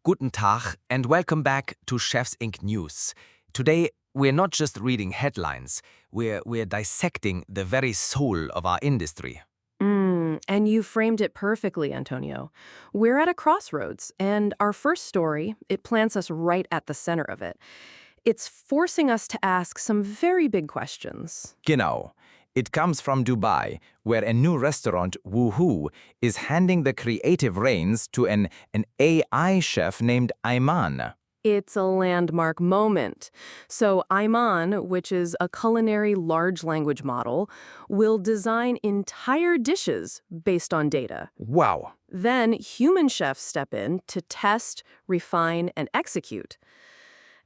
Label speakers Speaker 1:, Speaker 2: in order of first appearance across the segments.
Speaker 1: Guten Tag and welcome back to Chefs Inc. News. Today, we're not just reading headlines, we're dissecting the very soul of our industry.
Speaker 2: And you framed it perfectly, Antonio. We're at a crossroads, and our first story, it plants us right at the center of it. It's forcing us to ask some very big questions.
Speaker 1: Genau. It comes from Dubai, where a new restaurant, Woohoo, is handing the creative reins to an AI chef named Aiman.
Speaker 2: It's a landmark moment. So Aiman, which is a culinary large language model, will design entire dishes based on data.
Speaker 1: Wow.
Speaker 2: Then human chefs step in to test, refine, and execute.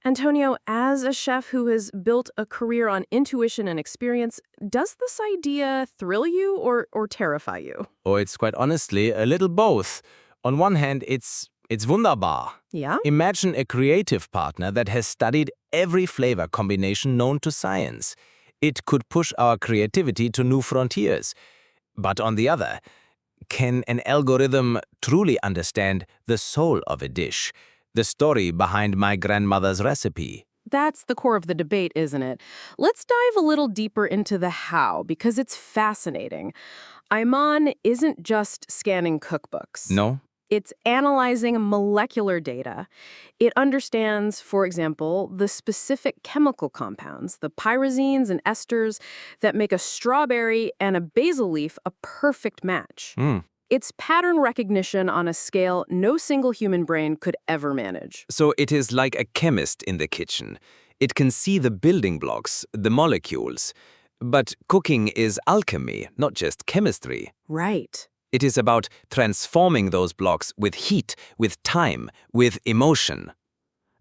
Speaker 2: Antonio, as a chef who has built a career on intuition and experience, does this idea thrill you or terrify you?
Speaker 1: Oh, it's quite honestly a little both. On one hand, it's wunderbar.
Speaker 2: Yeah?
Speaker 1: Imagine a creative partner that has studied every flavor combination known to science. It could push our creativity to new frontiers. But on the other, can an algorithm truly understand the soul of a dish, the story behind my grandmother's recipe?
Speaker 2: That's the core of the debate, isn't it? Let's dive a little deeper into the how, because it's fascinating. Aiman isn't just scanning cookbooks.
Speaker 1: No?
Speaker 2: It's analyzing molecular data. It understands, for example, the specific chemical compounds, the pyrazines and esters that make a strawberry and a basil leaf a perfect match. It's pattern recognition on a scale no single human brain could ever manage.
Speaker 1: So it is like a chemist in the kitchen. It can see the building blocks, the molecules. But cooking is alchemy, not just chemistry.
Speaker 2: Right.
Speaker 1: It is about transforming those blocks with heat, with time, with emotion.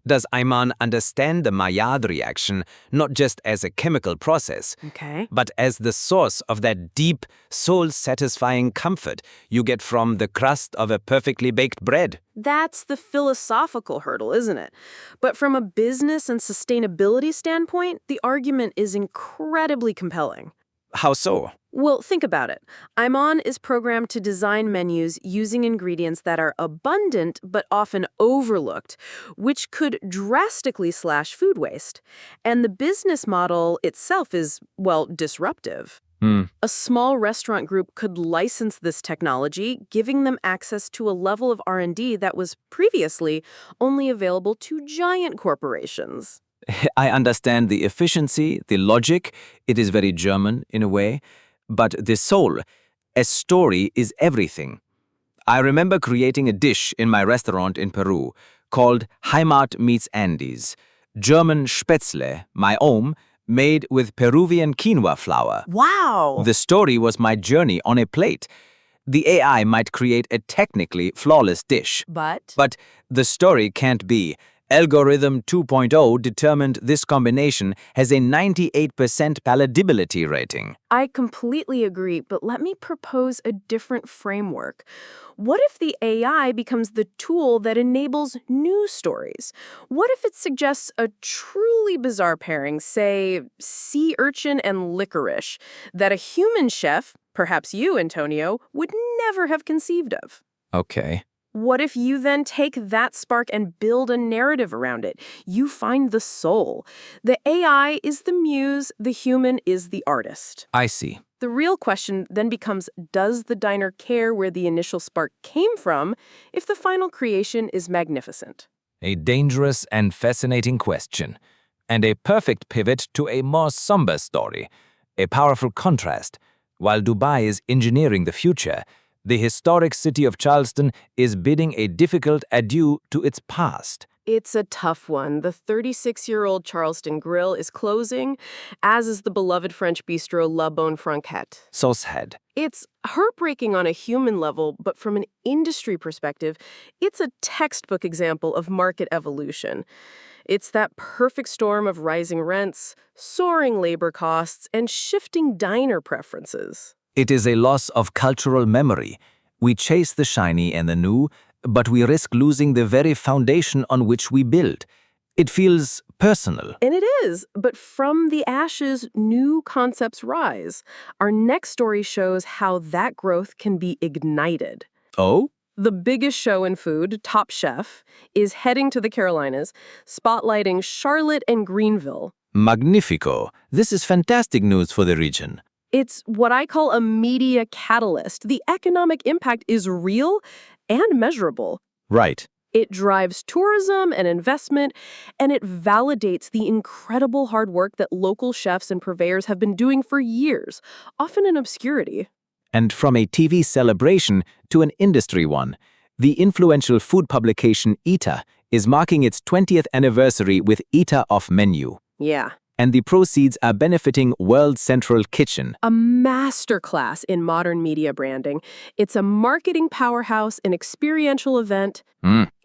Speaker 1: Does Aiman understand the Maillard reaction not just as a chemical process,
Speaker 2: Okay.
Speaker 1: but as the source of that deep, soul-satisfying comfort you get from the crust of a perfectly baked bread?
Speaker 2: That's the philosophical hurdle, isn't it? But from a business and sustainability standpoint, the argument is incredibly compelling.
Speaker 1: How so?
Speaker 2: Well, think about it. Aiman is programmed to design menus using ingredients that are abundant but often overlooked, which could drastically slash food waste. And the business model itself is, well, disruptive. A small restaurant group could license this technology, giving them access to a level of R&D that was previously only available to giant corporations.
Speaker 1: I understand the efficiency, the logic. It is very German in a way. But the soul, a story is everything. I remember creating a dish in my restaurant in Peru called Heimat meets Andes. German Spätzle, my own, made with Peruvian quinoa flour.
Speaker 2: Wow!
Speaker 1: The story was my journey on a plate. The AI might create a technically flawless dish. But the story can't be. Algorithm 2.0 determined this combination has a 98% palatability rating.
Speaker 2: I completely agree, but let me propose a different framework. What if the AI becomes the tool that enables new stories? What if it suggests a truly bizarre pairing, say, sea urchin and licorice, that a human chef, perhaps you, Antonio, would never have conceived of?
Speaker 1: Okay.
Speaker 2: What if you then take that spark and build a narrative around it? You find the soul. The AI is the muse, the human is the artist.
Speaker 1: I see.
Speaker 2: The real question then becomes, does the diner care where the initial spark came from if the final creation is magnificent?
Speaker 1: A dangerous and fascinating question. And a perfect pivot to a more somber story. A powerful contrast. While Dubai is engineering the future, the historic city of Charleston is bidding a difficult adieu to its past.
Speaker 2: It's a tough one. The 36-year-old Charleston Grill is closing, as is the beloved French bistro La Bonne Franquette.
Speaker 1: So sad.
Speaker 2: It's heartbreaking on a human level, but from an industry perspective, it's a textbook example of market evolution. It's that perfect storm of rising rents, soaring labor costs, and shifting diner preferences.
Speaker 1: It is a loss of cultural memory. We chase the shiny and the new, but we risk losing the very foundation on which we build. It feels personal.
Speaker 2: And it is, but from the ashes, new concepts rise. Our next story shows how that growth can be ignited.
Speaker 1: Oh?
Speaker 2: The biggest show in food, Top Chef, is heading to the Carolinas, spotlighting Charlotte and Greenville.
Speaker 1: Magnifico. This is fantastic news for the region.
Speaker 2: It's what I call a media catalyst. The economic impact is real and measurable.
Speaker 1: Right.
Speaker 2: It drives tourism and investment, and it validates the incredible hard work that local chefs and purveyors have been doing for years, often in obscurity.
Speaker 1: And from a TV celebration to an industry one, the influential food publication Eater is marking its 20th anniversary with Eater Off Menu.
Speaker 2: Yeah.
Speaker 1: And the proceeds are benefiting World Central Kitchen.
Speaker 2: A masterclass in modern media branding. It's a marketing powerhouse, an experiential event,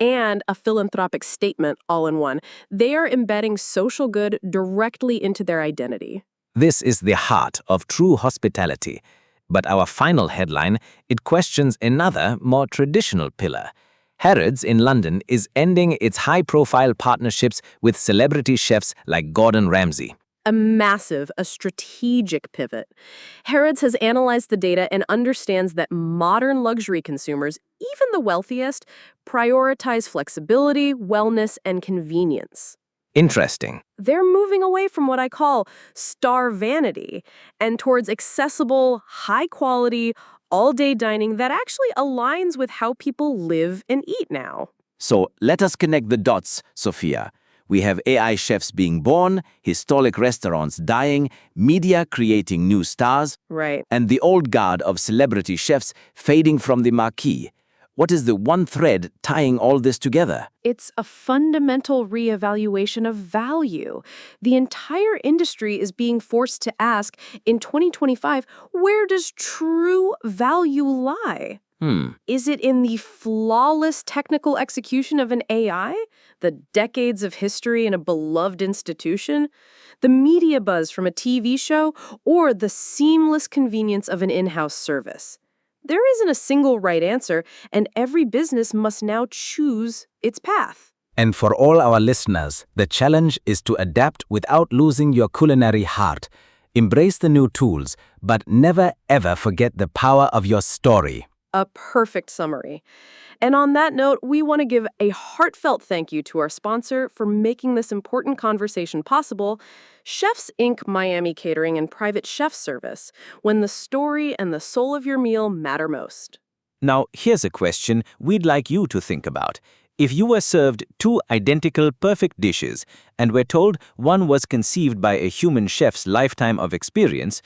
Speaker 2: and a philanthropic statement all in one. They are embedding social good directly into their identity.
Speaker 1: This is the heart of true hospitality. But our final headline, it questions another, more traditional pillar. Harrods in London is ending its high-profile partnerships with celebrity chefs like Gordon Ramsay.
Speaker 2: A strategic pivot. Harrods has analyzed the data and understands that modern luxury consumers, even the wealthiest, prioritize flexibility, wellness, and convenience.
Speaker 1: Interesting.
Speaker 2: They're moving away from what I call star vanity and towards accessible, high-quality, all-day dining that actually aligns with how people live and eat now.
Speaker 1: So let us connect the dots, Sophia. We have AI chefs being born, historic restaurants dying, media creating new stars,
Speaker 2: Right.
Speaker 1: and the old guard of celebrity chefs fading from the marquee. What is the one thread tying all this together?
Speaker 2: It's a fundamental reevaluation of value. The entire industry is being forced to ask, in 2025, where does true value lie? Is it in the flawless technical execution of an AI? The decades of history in a beloved institution? The media buzz from a TV show? Or the seamless convenience of an in-house service? There isn't a single right answer, and every business must now choose its path.
Speaker 1: And for all our listeners, the challenge is to adapt without losing your culinary heart. Embrace the new tools, but never ever forget the power of your story.
Speaker 2: A perfect summary. And on that note, we want to give a heartfelt thank you to our sponsor for making this important conversation possible, Chefs Inc. Miami Catering and Private Chef Service, when the story and the soul of your meal matter most.
Speaker 1: Now, here's a question we'd like you to think about. If you were served two identical perfect dishes and were told one was conceived by a human chef's lifetime of experience,